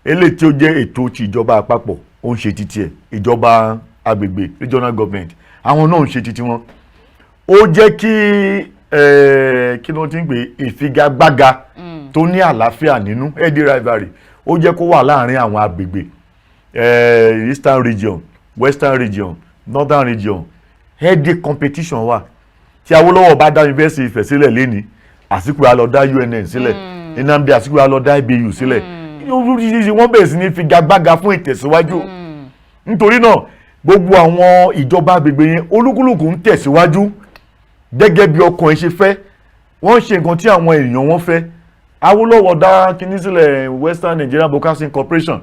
Speaker 2: Eléyìí tí ó jẹ́ ètò ti ìjọba àpapọ̀ ó ń ṣe títí ẹ̀, ìjọba agbègbè regional government àwọn náà ń ṣe títí wọn. Ó jẹ́ kí ló ti ń pè ìfigagbága tó ní àlàáfíà nínú, healthy rivalry, ó jẹ́ kó wà láàárín àwọn agbègbè eastern region, western region, northern region, healthy competition wà. Tí Awólọ́wọ̀ bá dá University Ifẹ̀ sílẹ̀ lénìí, Àsìkò á lọ dá UNN sílẹ̀, Nnamdi Àsìkò á lọ dá IBU sílẹ̀, wọ́n bẹ̀rẹ̀ sí ní figagbága fún ìtẹ̀síwájú. Nítorí náà gbogbo àwọn ìjọba agbègbè yẹn olúkúlùkù ń tẹ̀síwájú gẹ́gẹ́ bí ọkàn ẹ̀ ṣe fẹ́, wọ́n ṣe nǹkan tí àwọn èèyàn wọn fẹ́. Awólọ́wọ̀ dá kíní sílẹ̀ Western Nigerian Broadcasting Corporation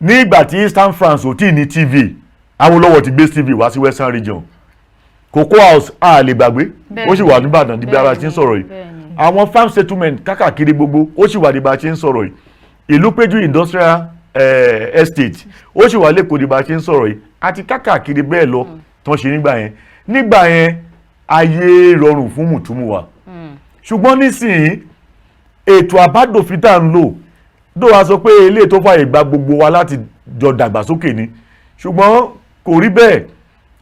Speaker 2: ní ìgbà tí Eastern France ò tí ì ní TV. Awólọ́wọ̀ ti gbé TV wá sí Western Region. Cocoa House a lè gbàgbé, ó sì wà ní Ìbàdàn níbi ara tí ń sọ̀rọ̀ yìí. Àwọn farm settlement kákàkiri gbogbo ó sì wà níbi ara tí ń sọ̀rọ̀ yìí. Ìlúpéjú industrial estate ó sì wà lẹ́kọ̀ọ́ níbi ara tí ń sọ̀rọ̀ yìí, àti kákàkiri bẹ́ẹ̀ lọ tán ṣe nígbà yẹn ayé rọrùn fún mùtúmùwà. Ṣùgbọ́n nísìnyí ètò àbádòfin tá ń lò dó wa sọ pé ilé tó fàyè gba gbogbo wa láti jọ dàgbàsókè ni, ṣùgbọ́n kò rí bẹ́ẹ̀.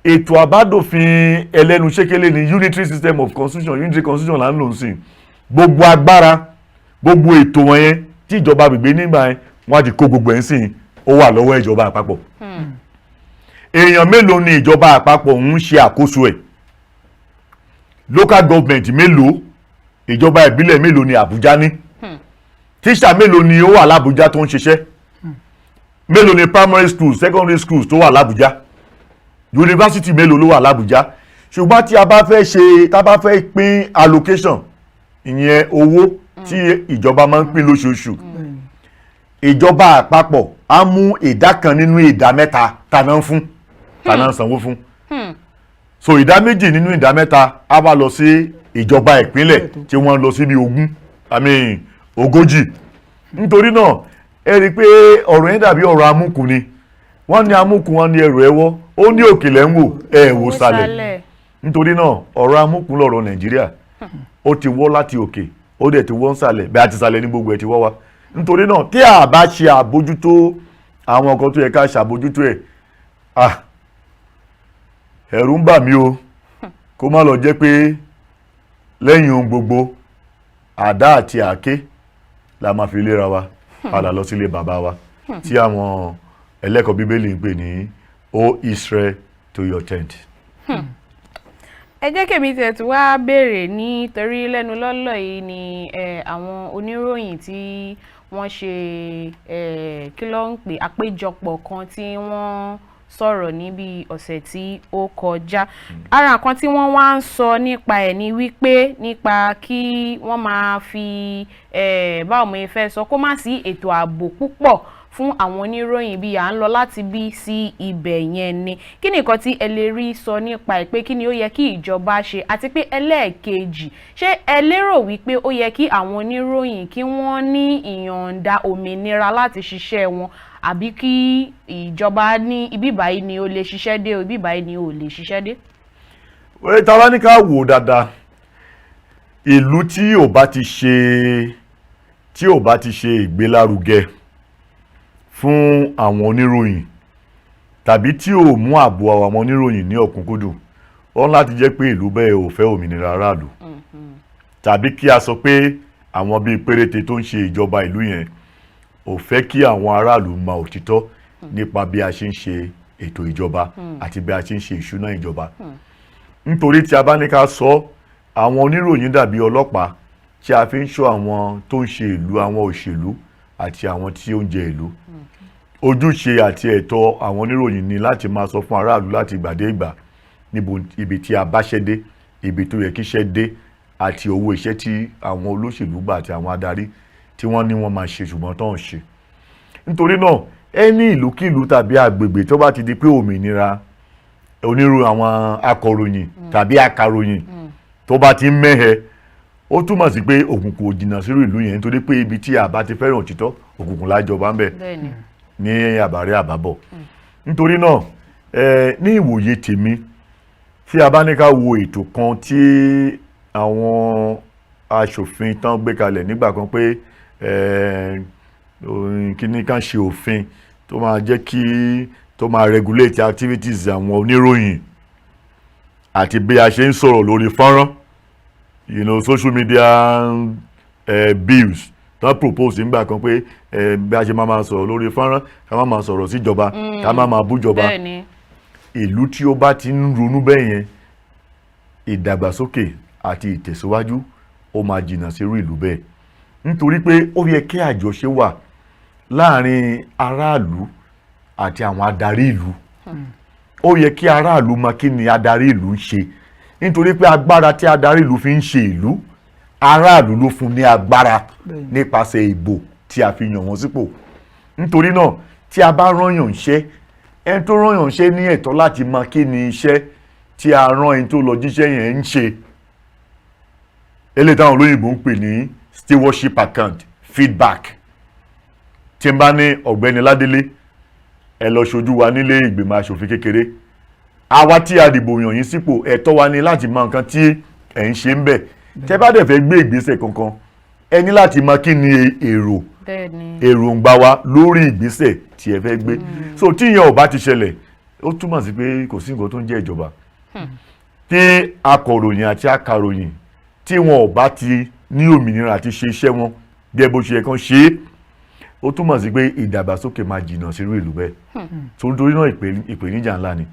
Speaker 2: Ètò àbádòfin ẹlẹ́nu ṣékélé ni unitary system of constitution, unitary constitution là ń lò sí. Gbogbo agbára gbogbo ètò wọn yẹn tí ìjọba agbègbè nígbà yẹn wọ́n á ti kó gbogbo ẹ̀ ń sìn, ó wà lọ́wọ́ ìjọba àpapọ̀. Èèyàn mélòó ni ìjọba àpapọ̀ ń ṣe àkóso ẹ̀? Local government mélòó, ìjọba ìbílẹ̀ mélòó ni Àbújá ní? Tíṣà mélòó ni ó wà l'Àbújá tó ń ṣiṣẹ́? Mélòó ni primary schools, secondary schools tó wà l'Àbújá? University mélòó ló wà l'Àbújá? Ṣùgbọ́n tí a bá fẹ́ pín allocation, ìyẹn owó tí ìjọba máa ń pín lóṣooṣù, ìjọba àpapọ̀ á mú ìdá kan nínú ìdá mẹ́ta tàná ń sanwó fún. So ìdá méjì nínú ìdá mẹ́ta á wá lọ sí ìjọba ìpínlẹ̀ tí wọ́n lọ sí bí 40. Nítorí náà ẹ rí i pé ọ̀rọ̀ yẹn dàbí ọ̀rọ̀ amúkù ni. Wọ́n ní amúkù, wọ́n ní ẹrù ẹwọ́, ó ní òkèlè ń wò ẹ wò sàlẹ̀. Nítorí náà ọ̀rọ̀ amúkù lọ̀rọ̀ Nàìjíríà, ó ti wọ́ láti òkè ó dẹ̀ ti wọ́ ń sàlẹ̀, bẹ́ẹ̀ àti sàlẹ̀ ní gbogbo ẹ̀ ti wọ́ wa. Nítorí náà tí a bá ṣe àbójútó àwọn nǹkan tó yẹ ká ṣàbójútó ẹ̀, ẹ̀rù ń bà mí o, kó má lọ jẹ́ pé lẹ́yìn ohun gbogbo àdá àti àáké la máa fi léra wa padà lọ sílé bàbá wa tí àwọn ẹlẹ́kọ̀ọ́ Bíbélì ń pè ní O Israel to your tent.
Speaker 1: Ẹ jẹ́ kèmi tẹ̀tù wá béèrè nítorí lẹ́nu lọ́lọ́ yìí ni àwọn oníròyìn tí wọ́n ṣe kí ló ń pè àpéjọpọ̀ kan tí wọ́n sọ̀rọ̀ níbi ọ̀sẹ̀ tí ó kọjá. Ara nǹkan tí wọ́n wá ń sọ nípa ẹ̀ ni wípé nípa kí wọ́n máa fi báwo mo fẹ́ sọ kó má sí ètò ààbò púpọ̀ fún àwọn oníròyìn bí à ń lọ láti bí sí ibẹ̀ yẹn ni. Kí ni nǹkan tí ẹ lè rí sọ nípa ẹ̀ pé kí ni ó yẹ kí ìjọba ṣe, àti pé ẹlẹ́ẹ̀kejì ṣé ẹ lérò wípé ó yẹ kí àwọn oníròyìn kí wọ́n ní ìyọ̀ǹda òmìnira láti ṣiṣẹ́ wọn, àbí kí ìjọba ní ibi báyìí ni ó lè ṣiṣẹ́ dé, ibi báyìí ni ó lè ṣiṣẹ́ dé?
Speaker 2: Tá bá ní ká wò dáadáa, ìlú tí ò bá ti ṣe ìgbélárugẹ fún àwọn oníròyìn tàbí tí ò mú ààbò àwọn oníròyìn ní ọ̀kúnkúndùn, ó ń láti jẹ́ pé ìlú bẹ́ẹ̀ ò fẹ́ òmìnira aráàlú. Tàbí kí a sọ pé àwọn bíi péréte tó ń ṣe ìjọba ìlú yẹn ò fẹ́ kí àwọn aráàlú mọ òtítọ́ nípa bí a ṣe ń ṣe ètò ìjọba àti bí a ṣe ń ṣe ìṣúná ìjọba. Nítorí tí a bá ní ká sọ, àwọn oníròyìn dàbí ọlọ́pàá tí a fi ń ṣọ́ àwọn tó ń ṣe ìlú, àwọn òṣèlú àti àwọn tí ó ń jẹ ìlú. Ojúṣe àti ẹ̀tọ́ àwọn oníròyìn ni láti máa sọ fún aráàlú láti ìgbà dé ìgbà ibi tí a bá ṣẹ́ dé, ibi tó yẹ kí iṣẹ́ dé, àti owó iṣẹ́ tí àwọn olóṣèlú gbà àti àwọn adarí tí wọ́n ní wọ́n máa ṣe ṣùgbọ́n tó ń ṣe. Nítorí náà ẹni ìlúkìlú tàbí agbègbè tó bá ti di pé òmìnira onírú àwọn akọ̀ròyìn tàbí akaròyìn tó bá ti ń mẹ́hẹ, ó túmọ̀ sí pé òkùnkùn ò jìnnà sírú ìlú yẹn, nítorí pé ibi tí a bá ti fẹ́ràn òtítọ́ òkùnkùn lájọba ń bẹ̀ ní àbárẹ́ àbábọ̀. Nítorí náà ní ìwòye tèmi, tí a bá ní ká wo ètò kan tí àwọn aṣòfin tán gbé kalẹ̀ nígbà kan pé kíní kan ṣe òfin tó máa jẹ́ kí tó máa regulate activities àwọn oníròyìn àti bí a ṣe ń sọ̀rọ̀ lórí fọ́nrán, social media bills tán propose nígbà kan pé bí a ṣe máa sọ̀rọ̀ lórí fọ́nrán, ká máa sọ̀rọ̀ síjọba, ká máa bújọba. Ìlú tí ó bá ti ń ronú bẹ́ẹ̀ yẹn, ìdàgbàsókè àti ìtẹ̀síwájú ó máa jìnnà sírú ìlú bẹ́ẹ̀. Nítorí pé ó yẹ kí àjọṣe wà láàrin aráàlú àti àwọn adarí ìlú. Ó yẹ kí aráàlú mọ kí ni adarí ìlú ń ṣe, nítorí pé agbára tí adarí ìlú fi ń ṣe ìlú, aráàlú ló fún ní agbára nípasẹ̀ ìbò tí a fi yàn wọ́n sípò. Nítorí náà tí a bá rányàn iṣẹ́, ẹni tó rányàn iṣẹ́ ní ẹ̀tọ́ láti mọ kí ni iṣẹ́ tí a rán ẹni tó lọ jíṣẹ́ yẹn ń ṣe. Eléyìí táwọn olóyìnbó ń pè ní stewardship account, feedback. Tí n bá ní ọ̀gbẹ́ni Ládélé, ẹ lọ ṣojú wa nílé ìgbìmọ̀ aṣòfin kékeré, àwa tí a dìbò yàn yín sípò, ẹ̀tọ́ wa ni láti mọ nǹkan tí ẹ̀ ń ṣe ń bẹ̀. Tẹ́ bá dẹ̀ fẹ́ gbé ìgbésẹ̀ kankan, ẹ ní láti mọ kí ni èròǹgbà wa lórí ìgbésẹ̀ tí ẹ fẹ́ gbé. So tí ìyẹn ò bá ti ṣẹlẹ̀, ó túmọ̀ sí pé kò sí nǹkan tó ń jẹ́ ìjọba. Tí akọ̀ròyìn àti akaròyìn tí wọn ò bá ti ní òmìnira àti ṣe iṣẹ́ wọn gẹ́gẹ́ bó ṣe yẹ kán ṣe é, ó túmọ̀ sí pé ìdàgbàsókè máa jìnnà sírú ìlú bẹ́ẹ̀. Nítorí náà ìpèníjà ńlá ni.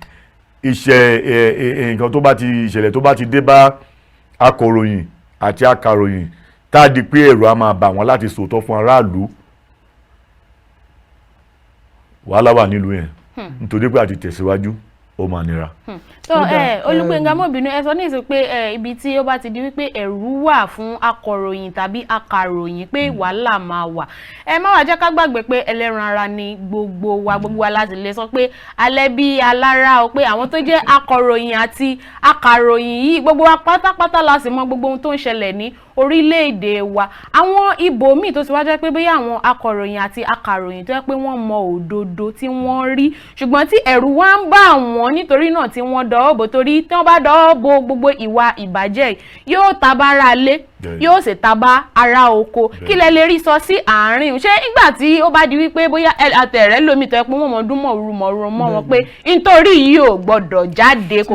Speaker 2: Nǹkan tó bá ti ìṣẹ̀lẹ̀ tó bá ti dé bá akọ̀ròyìn àti akaròyìn, tá a di pé ẹ̀rù á máa bà wọ́n láti sòótọ́ fún aráàlú, wàhálà wà nílùú yẹn. Nítorí pé àti tẹ̀síwájú ó máa nira.
Speaker 1: Olúgbénga mọ́ bínú, ẹ sọ ní ìsìn pé ibi tí ó bá ti di wípé ẹ̀rù wà fún akọ̀ròyìn tàbí akaròyìn pé wàhálà máa wà. Ẹ má wá jẹ́ ká gbàgbé pé ẹlẹ́ran ara ni gbogbo wa láti lè sọ pé alẹ́ bí alára o, pé àwọn tó jẹ́ akọ̀ròyìn àti akaròyìn yìí gbogbo wa pátápátá la sì mọ gbogbo ohun tó ń ṣẹlẹ̀ ní orílẹ̀-èdè wa. Àwọn ibòmíì tó ti wá jẹ́ pé bóyá àwọn akọ̀ròyìn àti akaròyìn tó jẹ́ pé wọ́n mọ òdodo tí wọ́n rí, ṣùgbọ́n tí ẹ̀rù wá ń bà wọ́n nítorí náà tí wọ́n dọwọ́ bò, torí tí wọ́n bá dọwọ́ bò gbogbo ìwà ìbàjẹ́ yóò tabá ara lé, yóò sì tabá ara oko. Kí lẹ lè rí sọ sí àárín? Ṣé nígbà tí ó bá di wípé bóyá àtẹ̀rẹ́ lómi tó yẹ pé wọ́n mọ̀ ọdún mọ̀rùmọ̀rù mọ́ wọn pé nítorí yìí ò gbọ́dọ̀ jáde, kò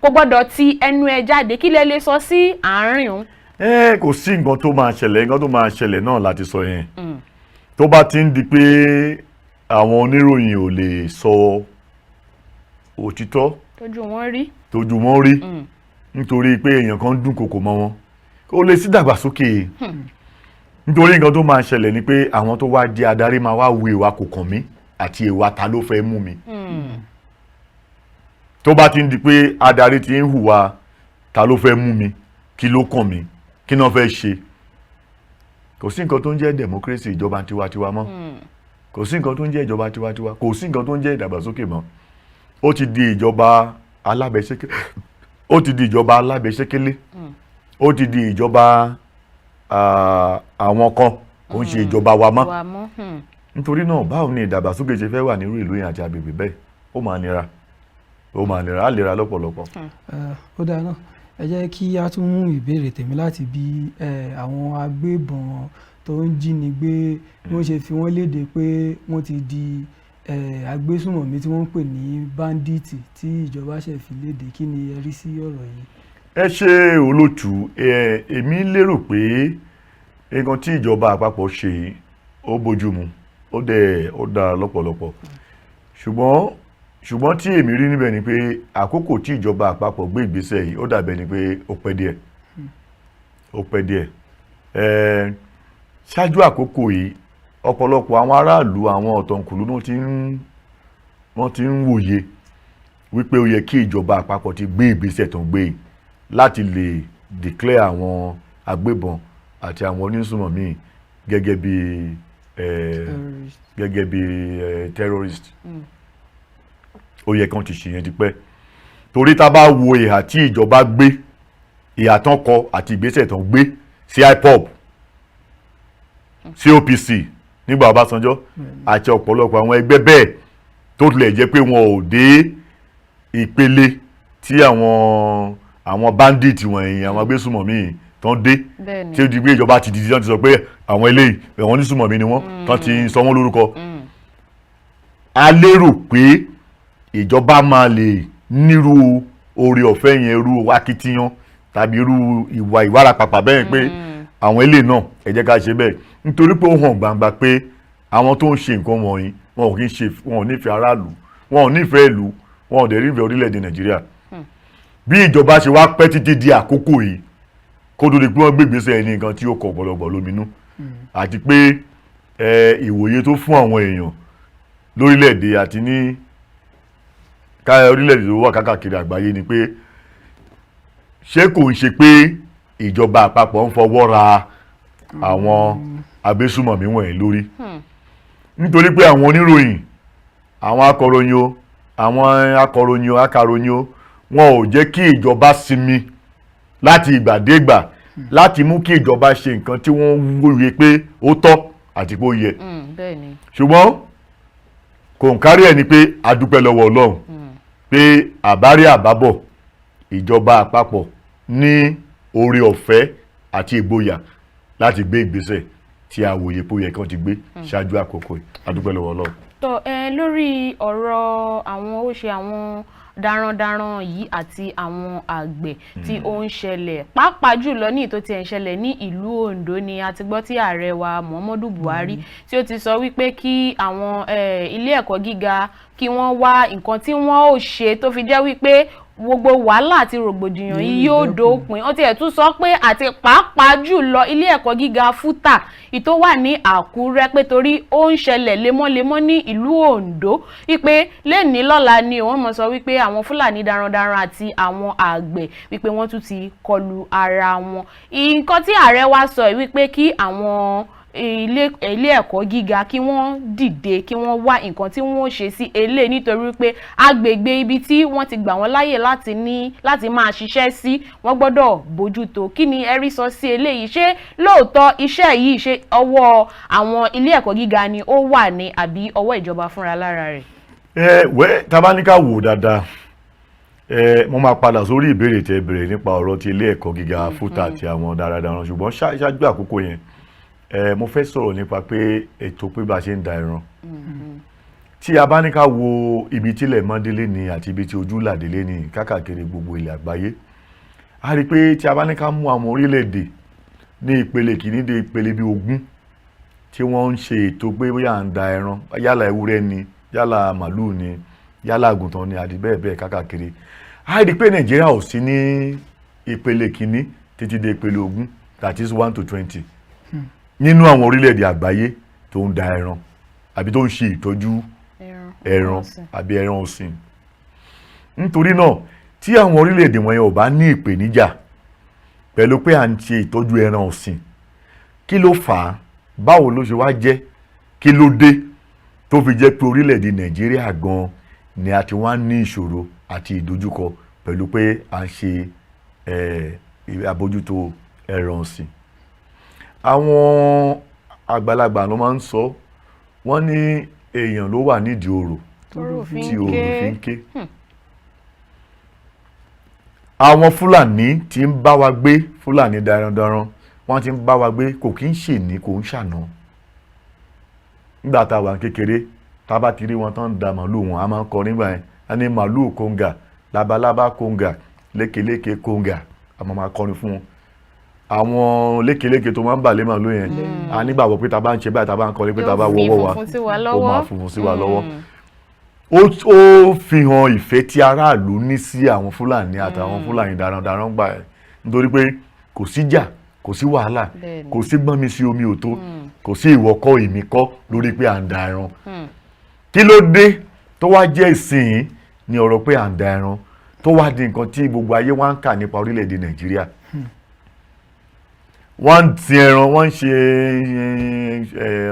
Speaker 1: gbọ́dọ̀ ti ẹnu ẹ jáde, kí lẹ lè sọ sí àárín òun?
Speaker 2: Kò sí nǹkan tó máa ṣẹlẹ̀, nǹkan tó máa ṣẹlẹ̀ náà láti sọ yẹn. Tó bá ti ń di pé àwọn oníròyìn ò lè sọ òtítọ́ tójú wọn rí nítorí pé èèyàn kan dúnkokò mọ́ wọn, ó lè sí dàgbàsókè. Nítorí nǹkan tó máa ṣẹlẹ̀ ni pé àwọn tó wá jẹ́ adarí máa wá wo ìwà kò kàn mí àti ìwà ta ló fẹ́ mú mi. Tó bá ti ń di pé adarí ti ń hùwà ta ló fẹ́ mú mi, kí ló kàn mí, kí náà fẹ́ ṣe, kò sí nǹkan tó ń jẹ́ democracy, ìjọba tiwantiwa mọ́. Kò sí nǹkan tó ń jẹ́ ìjọba tiwantiwa, kò sí nǹkan tó ń jẹ́ ìdàgbàsókè mọ́. Ó ti di ìjọba alábẹ́sẹ́kẹ́lé, ó ti di ìjọba alábẹ́sẹ́kẹ́lé, ó ti di ìjọba àwọn kan, kò ń ṣe ìjọba wa mọ́. Nítorí náà báwo ni ìdàgbàsókè ṣe fẹ́ wà nírú ìlú yẹn àti agbègbè bẹ́ẹ̀? Ó máa nira, á lera lọ́pọ̀lọpọ̀.
Speaker 3: Ó dáa náà, ẹ jẹ́ kí a tún mú ìbéèrè tèmi láti bí àwọn agbébọn tó ń jínigbé bí wọ́n ṣe fi wọ́n léde pé wọ́n ti di agbésùnmọ̀mí tí wọ́n ń pè ní báńdíìtì tí ìjọba ṣe fi léde. Kí ni ẹ rí sí ọ̀rọ̀ yìí?
Speaker 2: Ẹ ṣe olótù, èmi lérò pé nǹkan tí ìjọba àpapọ̀ ṣe ó bójúmu, ó dára lọ́pọ̀lọpọ̀. Ṣùgbọ́n tí èmi rí níbẹ̀ ni pé àkókò tí ìjọba àpapọ̀ gbé ìgbésẹ̀ yìí ó dàbẹ̀ ni pé ó pẹ́ díẹ̀. ṣáájú àkókò yìí ọ̀pọ̀lọpọ̀ àwọn aráàlú àwọn ọ̀tọ̀kùlú wọ́n ti ń wòye wípé ó yẹ kí ìjọba àpapọ̀ ti gbé ìgbésẹ̀ tó ń gbé láti lè declare àwọn agbébọn àti àwọn onísùmọ̀mí gẹ́gẹ́ bí terrorist. Ó yẹ kán ti ṣe yẹn tipẹ́ torí tá bá wo ìhà tí ìjọba gbé ìhà tán kọ àti ìgbésẹ̀ tán gbé sí IPOB sí OPC nígbà Ọbásanjọ́ àti ọ̀pọ̀lọpọ̀ àwọn ẹgbẹ́ bẹ́ẹ̀ tó tilẹ̀ jẹ́ pé wọn ò dé ìpele tí àwọn bandit wọ̀nyí àwọn agbésùmọ̀mí tán dé tí ó di pé ìjọba ti dìde tán ti sọ pé àwọn eléyìí àwọn onísùmọ̀mí ni wọ́n tán ti sọ wọ́n lórúkọ. A lérò pé ìjọba máa lè nírú oore ọ̀fẹ́ yẹn irú akitiyan tàbí irú ìwà ìwárapàpà bẹ́ẹ̀ pé àwọn eléyìí náà ẹ jẹ́ ká ṣe bẹ́ẹ̀ nítorí pé ó hàn gbangba pé àwọn tó ń ṣe nǹkan wọ̀nyí wọn ò nífẹ̀ẹ́ aráàlú wọn ò nífẹ̀ẹ́ ìlú wọn ò dẹ̀ nífẹ̀ẹ́ orílẹ̀-èdè Nàìjíríà. Bí ìjọba ṣe wá pẹ́ títí di àkókò yìí kó tó di pé wọ́n gbé ìgbésẹ̀ ẹni nǹkan tí ó kọ ọ̀pọ̀lọpọ̀ lóminú àti pé ìwòye tó fún àwọn èèyàn lórílẹ̀-èdè àti ní orílẹ̀-èdè tó wà káàkiri àgbáyé ni pé ṣé kò ń ṣe pé ìjọba àpapọ̀ ń fọwọ́ ra àwọn agbésùmọ̀mí wọ̀nyí lórí nítorí pé àwọn oníròyìn àwọn akọ̀ròyìn wọn ò jẹ́ kí ìjọba sinmi láti ìgbàdégbà láti mú kí ìjọba ṣe nǹkan tí wọ́n wòye pé ó tọ́ àti pé ó yẹ. Ṣùgbọ́n kò ń kárí ẹ̀ ni pé a dúpẹ́ lọ́wọ́ Ọlọ́run pé àbárí àbábọ̀ ìjọba àpapọ̀ ní oore ọ̀fẹ́ àti ìgboyà láti gbé ìgbésẹ̀ tí a wòye pé ó yẹ kí wọ́n ti gbé ṣáájú àkókò yìí a dúpẹ́ lọ́wọ́ Ọlọ́run.
Speaker 1: tó lórí ọ̀rọ̀ àwọn darandaran yìí àti àwọn àgbẹ̀ tí ó ń ṣẹlẹ̀ pàápàá jùlọ ní ìtò tí ẹ̀ ń ṣẹlẹ̀ ní ìlú Ondo ni a ti gbọ́ tí ààrẹ wa Muhammadu Buhari tí ó ti sọ wípé kí àwọn ilé ẹ̀kọ́ gíga kí wọ́n wá nǹkan tí wọ́n ó ṣe tó fi jẹ́ wípé gbogbo wàhálà àti rògbòdìyàn yìí yóò dópin. Ó tiẹ̀ tún sọ pé àti pàápàá jùlọ ilé ẹ̀kọ́ gíga FUTA ìtó wà ní Àkúrẹ́ pé torí ó ń ṣẹlẹ̀ lemọ́lemọ́ ní ìlú Ondo wípé lẹ́ni lọ́la ni wọ́n mọ̀ sọ wípé àwọn Fúlàní darandaran àti àwọn àgbẹ̀ wípé wọ́n tún ti kọlu ara wọn. Nǹkan tí ààrẹ wa sọ wípé kí àwọn ilé ẹ̀kọ́ gíga kí wọ́n dìde kí wọ́n wá nǹkan tí wọ́n ṣe sí eléyìí nítorí pé agbègbè ibi tí wọ́n ti gbà wọ́n láyè láti máa ṣiṣẹ́ sí wọ́n gbọ́dọ̀ bójútó. Kí ni ẹ rí sọ sí eléyìí? Ṣé lóòótọ́ iṣẹ́ yìí ṣe ọwọ́ àwọn ilé ẹ̀kọ́ gíga ni ó wà ní àbí ọwọ́ ìjọba fúnra lára rẹ̀?
Speaker 2: Tá bá ní ká wò dáadáa mo máa padà sórí ìbéèrè tẹ́ bẹ̀rẹ̀ nípa ọ̀rọ̀ ti ilé ẹ̀kọ́ gíga FUTA àti àwọn darandaran ṣùgbọ́n ṣáájú àkókò yẹn mo fẹ́ sọ̀rọ̀ nípa pé ètò pé bá ṣe ń da ẹran tí a bá ní ká wo ibi tílẹ̀ mọ́délé ni àti ibi tí ojú làdélé ni káàkiri gbogbo ilẹ̀ àgbáyé a rí pé tí a bá ní ká mú àwọn orílẹ̀-èdè ní ìpele kìíní dé ìpele bí 20 tí wọ́n ń ṣe ètò pé bóyá à ń da ẹran yálà ewúrẹ́ ni yálà màlúù ni yálà àgùntàn ni àti bẹ́ẹ̀ bẹ́ẹ̀ káàkiri a rí pé Nàìjíríà ò sí ní ìpele kìíní títí dé ìpele 20 that is 1 to 20 nínú àwọn orílẹ̀-èdè àgbáyé tó ń da ẹran àbí tó ń ṣe ìtọ́jú ẹran àbí ẹran ọ̀sìn. Nítorí náà tí àwọn orílẹ̀-èdè wọ̀nyẹn ò bá ní ìpèníjà pẹ̀lú pé à ń ṣe ìtọ́jú ẹran ọ̀sìn kí ló fà á báwo ló ṣe wá jẹ́ kí ló dé tó fi jẹ́ pé orílẹ̀-èdè Nàìjíríà gan ni a ti wá ní ìṣòro àti ìdojúkọ pẹ̀lú pé à ń ṣe àbójútó ẹran ọ̀sìn. Àwọn àgbàlagbà ló máa ń sọ wọ́n ní èèyàn ló wà nídìí orò tí orò fi ń ké. Àwọn Fúlàní tí ń bá wa gbé Fúlàní darandaran wọ́n ti ń bá wa gbé kò kí ń ṣèní kò ń ṣàná. Nígbà tá a wà kékeré tá a bá ti rí wọn tán da màlúù wọn a máa ń kọ nígbà yẹn a ní màlúù kóńgà labalábá kóńgà lékeléke kóńgà a máa kọrin fún wọn. Àwọn lékeléke tó máa ń bà lé màlúù yẹn a nígbàgbọ́ pé ta bá ń ṣe báyìí ta bá ń kọrin pé ta bá wọ́wọ́ wa ó máa funfun sí wa lọ́wọ́. Ó fi hàn ìfẹ́ tí aráàlú ní sí àwọn Fúlàní àtàwọn Fúlàní darandaran gbà ẹ̀ nítorí pé kò síjà kò sí wàhálà kò sí gbọ́n mi sí omi ò tó kò sí ìwọ kọ́ èmi kọ́ lórí pé à ń da ẹran kí ló dé tó wá jẹ́ ìsìn ní ọ̀rọ̀ pé à ń da ẹran tó wá di nǹkan tí gbogbo ayé wá ń kà nípa orílẹ̀-èdè Nàìjíríà wọ́n ń sin ẹran wọ́n ń ṣe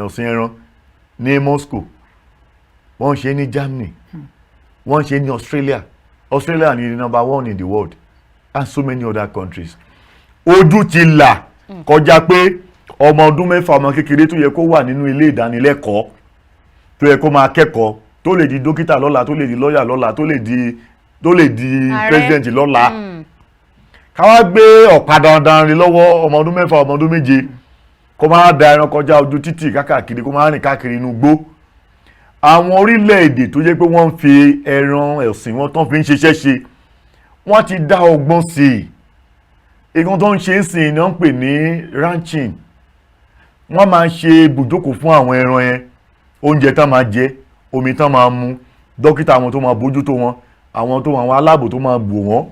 Speaker 2: ọ̀sìn ẹran ní Moscow wọ́n ń ṣe ní Germany wọ́n ń ṣe ní Australia ni number 1 in the world and so many other countries ojú ti là kọjá pé ọmọ ọdún mẹ́fà ọmọ kékeré tó yẹ kó wà nínú ilé ìdánilẹ́kọ̀ọ́ tó yẹ kó máa kẹ́kọ̀ọ́ tó lè di dókítà lọ́la tó lè di lọ́yà lọ́la tó lè di president lọ́la káwá gbé ọ̀pá dandan rí lọ́wọ́ ọmọ ọdún mẹ́fà ọmọ ọdún méje kó máa da ẹran kọjá ojú títì káàkiri kó máa rìn káàkiri inú igbó àwọn orílẹ̀-èdè tó jẹ́ pé wọ́n ń fi ẹran ẹ̀sìn wọn tán fi ń ṣiṣẹ́ ṣe wọ́n ti dá ọgbọ́n sí i nǹkan tó ń ṣe ń sìn ni wọ́n ń pè ní ranching wọ́n máa ń ṣe ibùjókòó fún àwọn ẹran yẹn oúnjẹ tán máa jẹ omi tán máa mu dókítà àwọn tó máa bójútó wọn àwọn aláàbò tó máa bò wọ́n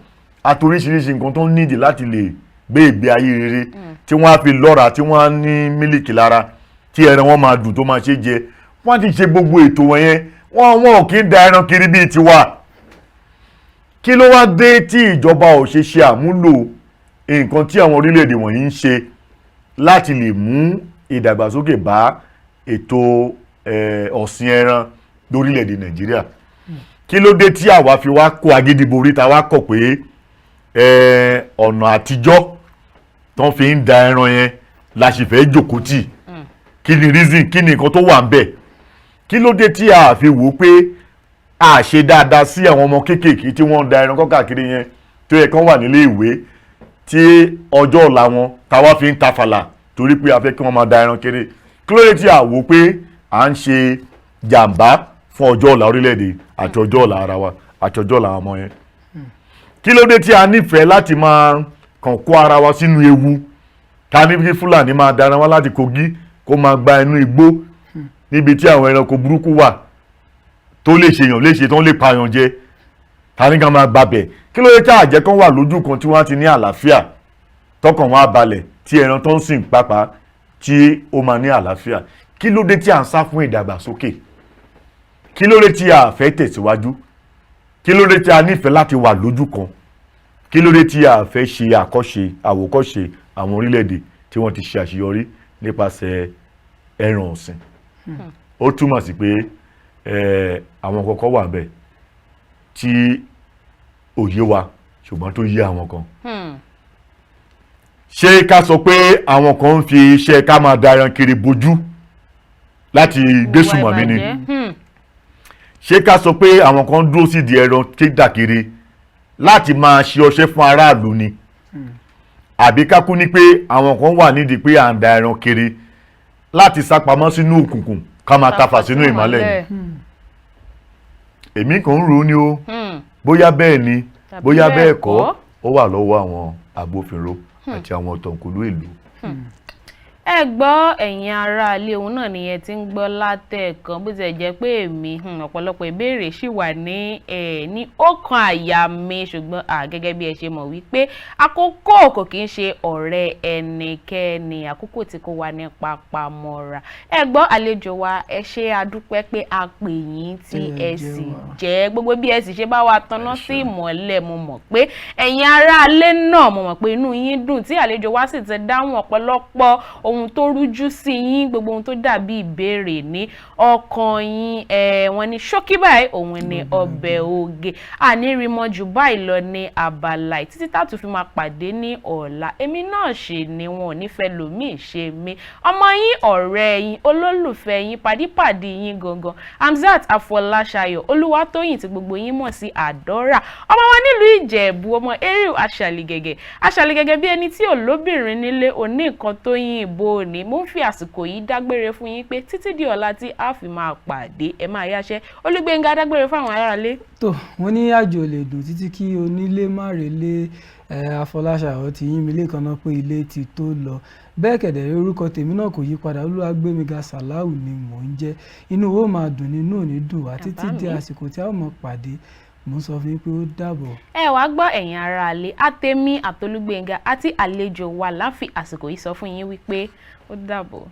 Speaker 2: àti oríṣiríṣi nǹkan tó ń nídìí láti lè gbé ìgbé ayé rere tí wọ́n á fi lọ́ra tí wọ́n á ní mílìkì lára tí ẹran wọn máa dùn tó máa ṣe jẹ wọ́n ti ṣe gbogbo ètò wọn yẹn wọn ò kí ń da ẹran kiri bíi tiwa kí ló wá dé tí ìjọba ò ṣe ṣe àmúlò nǹkan tí àwọn orílẹ̀-èdè wọ̀nyí ń ṣe láti lè mú ìdàgbàsókè bá ètò ọ̀sìn ẹran lórílẹ̀-èdè Nàìjíríà kí ló dé tí àwa fi wá kó agídí borí ta wá kọ̀ pé ọ̀nà àtijọ́ tó fi ń da ẹran yẹn la sì fẹ́ jókòó tì kí ni reason kí ni nǹkan tó wà ń bẹ̀ kí ló dé tí a fi wò ó pé a ṣe dáadáa sí àwọn ọmọ kéékèèké tí wọ́n ń da ẹran káàkiri yẹn tó yẹ kán wà nílé ìwé tí ọjọ́ ọ̀la wọn táwa fi ń tafàlà torí pé a fẹ́ kí wọ́n máa da ẹran kéré kí ló dé tí a wò ó pé à ń ṣe jàǹbá fún ọjọ́ ọ̀la orílẹ̀-èdè àti ọjọ́ ọ̀la ara wa àti ọjọ́ ọ̀la ọmọ yẹn kí ló dé tí a nífẹ̀ẹ́ láti máa kàn kó ara wa sínú ewu ká ní kí Fúlàní máa dára wá láti Kogi kó máa gba inú igbó níbi tí àwọn ẹranko burúkú wà tó lè ṣèyàn léṣe tó lè pààyàn jẹ ká ní ká máa gbàbẹ̀ kí ló dé tí àjẹ́ kan wà lójú kan tí wọ́n ti ní àlàáfíà tọkàn wọn á balẹ̀ tí ẹran tó ń sìn pàápàá tí ó máa ní àlàáfíà kí ló dé tí à ń sá fún ìdàgbàsókè kí ló dé tí a fẹ́ tẹ̀síwájú kí ló dé tí a nífẹ̀ẹ́ láti wà lójú kan kí ló dé tí a fẹ́ ṣe àwòkọ́ṣe àwọn orílẹ̀-èdè tí wọ́n ti ṣe àṣeyọrí nípasẹ̀ ẹran ọ̀sìn ó túmọ̀ sí pé àwọn kọ̀ọ̀kan wà bẹ́ẹ̀ tí òye wa ṣùgbọ́n tó yé àwọn kan ṣé ká sọ pé àwọn kan ń fi iṣẹ́ ká máa da ẹran kiri bojú láti gbésùmọ̀mí ni ṣé ká sọ pé àwọn kan dúró sí di ẹran kédàkiri láti máa ṣe ọṣẹ́ fún aráàlú ni àbí ká kú ní pé àwọn kan wà nídìí pé à ń da ẹran kiri láti sápamọ́ sínú òkùnkùn ká máa tafà sínú ìmọ́lẹ̀ ni èmi kàn ń rò ó ní o bóyá bẹ́ẹ̀ ni bóyá bẹ́ẹ̀ kọ́ ó wà lọ́wọ́ àwọn agbófinró àti àwọn ọ̀tọ̀kùlú ìlú.
Speaker 1: ẹ gbọ́ ẹ̀yin aráalé òun náà nìyẹn tí ń gbọ́ látẹ̀ẹ̀kan bó ti jẹ́ pé èmi ọ̀pọ̀lọpọ̀ ìbéèrè ṣì wà ní ọkàn àyà mi ṣùgbọ́n gẹ́gẹ́ bí ẹ ṣe mọ̀ wípé àkókò kò kí ń ṣe ọ̀rẹ́ ẹnikẹ́ni àkókò tí kò wà ní papamọ́ra. ẹ gbọ́ àlejò wa ẹ ṣe àdúpẹ́ pé a pè yín tí ẹ sì jẹ́ gbogbo bí ẹ sì ṣe bá wa tanná sí ìmọ́lẹ̀ mo mọ̀ pé ẹ̀yin aráalé náà mo mọ̀ pé inú yín dùn tí àlejò wa sì ti dáhùn ọ̀pọ̀lọpọ̀ ohun tó rújú sí yín gbogbo ohun tó dàbí ìbéèrè ní ọkàn yín wọ́n ní ṣókí báyìí òun ni ọbẹ̀ oge ànírímọ jù báyìí lọ ní abala títí tààtù fi máa pàdé ní ọ̀la èmi náà ṣe ni wọn ò nífẹ̀ẹ́ lòmíì ṣe mí ọmọ yín ọ̀rẹ́ yín olólùfẹ́ yín pàdípàdé yín gangan Hamzat Afọláṣayọ̀ Olúwatóyìn tí gbogbo yín mọ̀ sí Àdọ́rà ọmọ wa nílùú Ìjẹ̀bú ọmọ Eriu Aṣàlìgẹ̀gẹ̀ bí ẹni tí ò lóbìnrin nílé òní nǹkan tó yín ìbò òní mo ń fi àsìkò yìí dágbére fún yín pé títí di ọ̀la tí a fi máa pàdé ẹ máa yáṣẹ́ Olúgbénga dágbére fún àwọn aráalé.
Speaker 3: tó wọ́n ní àjò lè dùn títí kí onílé má relé Afọláṣayọ̀ ti yín mi lẹ́ẹ̀kan náà pé ilé ti tó lọ bẹ́ẹ̀ kẹ̀dẹ̀ orúkọ tèmi náà kò yí padà Olúwagbémiga Sàláù ni mò ń jẹ́ inú ó máa dùn nínú òní dùn wá títí di àsìkò tí a ó máa pàdé mo sọ fún yín pé ó dàbọ̀.
Speaker 1: ẹ wàá gbọ́ ẹ̀yin aráalé àtẹ̀mí àtolúgbénga àti àlejò wa láfi àsìkò yìí sọ fún yín wípé ó dàbọ̀.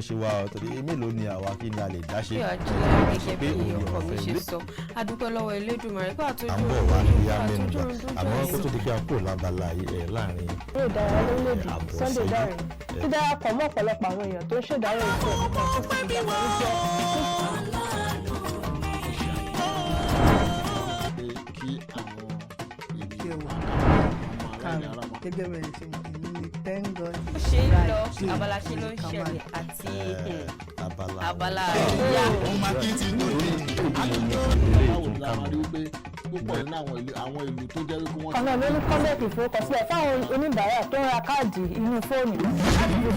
Speaker 4: ṣe wa torí mélòó ni àwa kí ni a lè dá ṣe.
Speaker 5: bí ọjọ́ gẹ́gẹ́ bí ọkọ mi ṣe sọ adúpẹ́ lọ́wọ́ Elédùmarè pé àtúntò
Speaker 4: àbọ̀ wa ní ya mẹ́nu bá àmọ́ kó tó di pé a kúrò lábala láàrin.
Speaker 6: eré ìdárayá lórílẹ̀‐èdè Sunday Dare dídarapọ̀ mọ́ ọ̀pọ̀lọpọ̀ àwọn èèyàn tó ń ṣèdárò ìfẹ́ nípa tó ti dàgbà ní jẹ́.
Speaker 7: kí àwọn ìdílé wa gẹ́gẹ́ bẹ́ẹ̀ ṣe mọ̀ ní thank God.
Speaker 5: ṣe ń lọ abala ṣe ló ń ṣẹlẹ̀ àti abala ìyá.
Speaker 7: ọmọ akéèntì ní òde báwo ni a máa rí pé púpọ̀ nínú àwọn ìlú tó jẹ́ wípé wọ́n.
Speaker 6: ọ̀nà ló ní kọ́ńdẹ̀tì ìfowópamọ́sílẹ̀ fáwọn oníbàárà tó ń ra káàdì inú fóònù láti fi